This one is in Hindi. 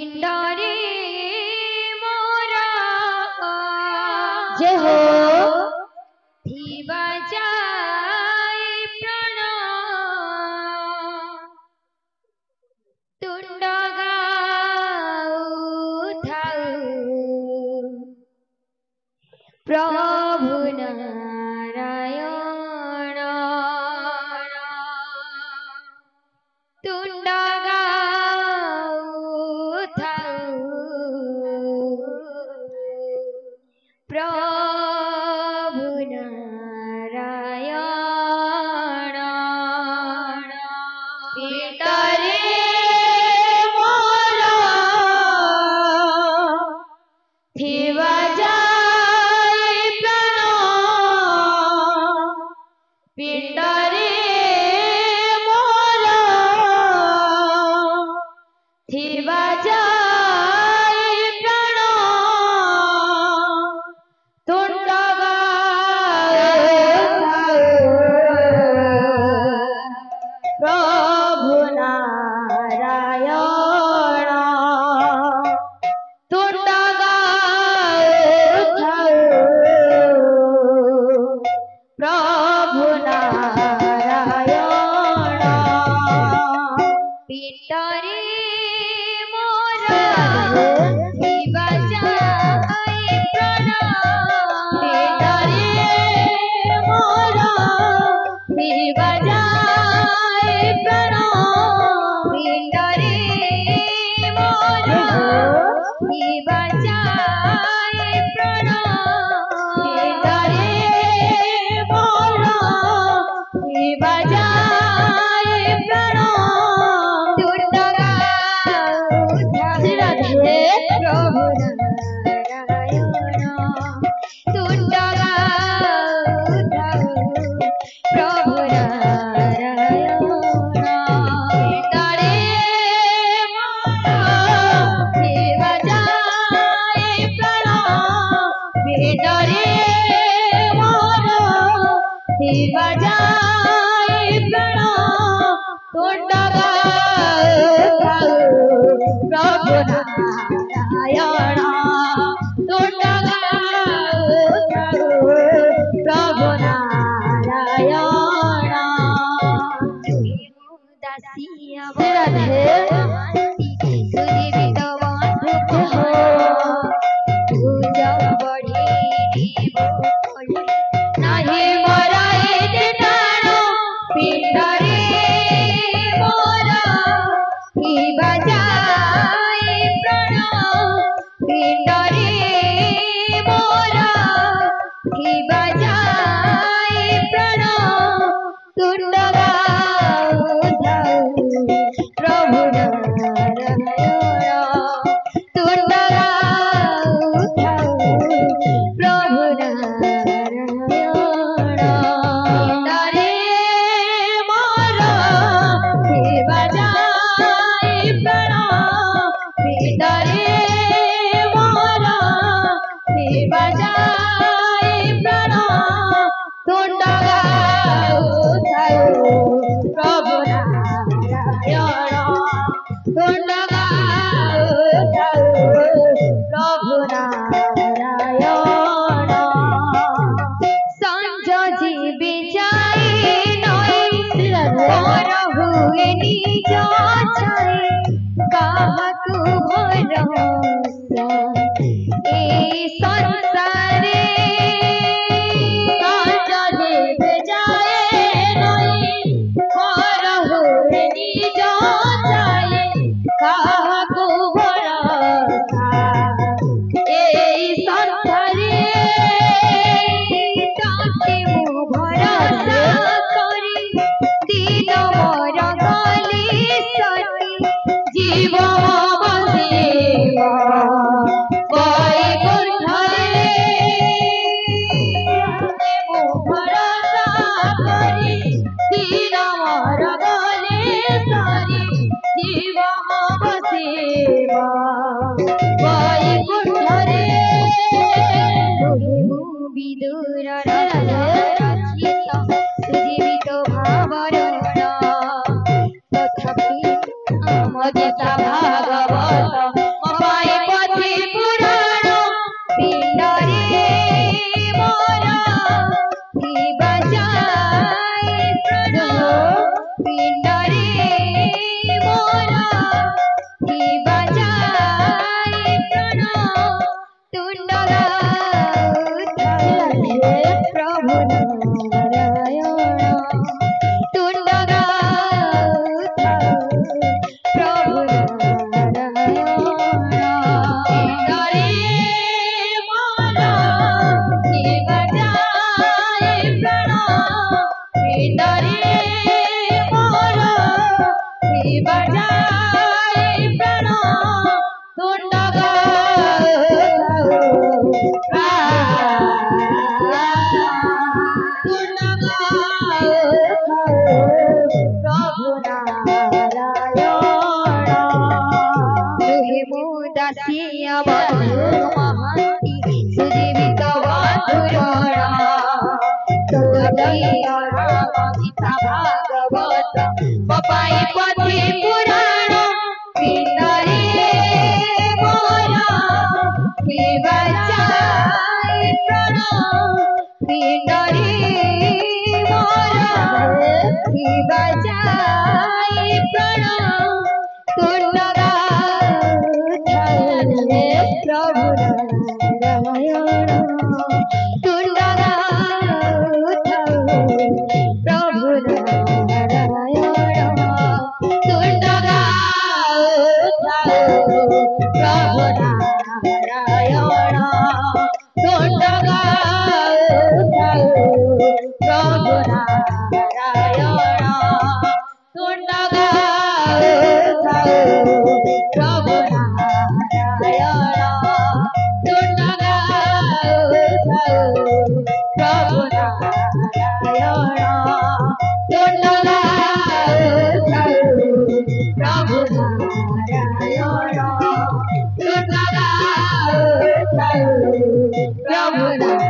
इंदरे मोरा जय हो धीवा जाए प्राण तुंड गाऊ प्रभु नारायण तुंड प्रभु नारायण पितरे मोरा थीवा जाए प्राण पिंडरे मोरा थीवा जाए प्राण तुंड प्रभु नारायण तुंड प्रभु नारायण पितरे मोरा थीवा जाए प्राण पितरे मोरा थीवा जाए प्राण पितरे मोरा थीवा जाए प्राण पितरे मोरा थीवा जाए प्राण तुंड प्रभु नारायण तुंड प्रभु नारायण पितरे मोरा थीवा जाए प्राण पितरे मोरा थीवा जाए प्राण तुंड प्रभु नारायण तुंड प्रभु नारायण दासिया सुजीवित बंधु पूजा बढ़ी नहीं मराए टाण पिंडरे मोरा थीवा जाए प्राण पिंडरे मोरा थीवा जाए प्राण तुंड प्रभु नारायण तुंड प्रभु नारायण पितरे मोरा थीवा जाए प्राण पितरे मोरा थीवा जाए प्राण तुंड प्रभु नारायण तुंड प्रभु नारायण संज जीवी जाए नई मोर हुए निज छाए काहकु भरोसा ए संसारे संज जीवी जाए नई मोर हुए निज छाए काहकु भरोसा ए संसारे ताते मु भरोसा करी दिन मोर गली सरी जीव बसेवा बैकुंठरे मु भरोसा करी दिन मोर गली सरी जीव बसेवा बैकुंठरे विदुर रचित सुजीवित भावरण तथापि Gita Bhagavat Papai pati purana pinari mora pibachai prana pinari mora pibachai prana turnaga thale prabhu narayana turnaga thale prabhu narayana turnaga thale prabhu narayana turnaga thale prabhu narayana turnaga thale prabhu narayana turnaga thale prabhu narayana turnaga thale prabhu narayana turnaga thale prabhu narayana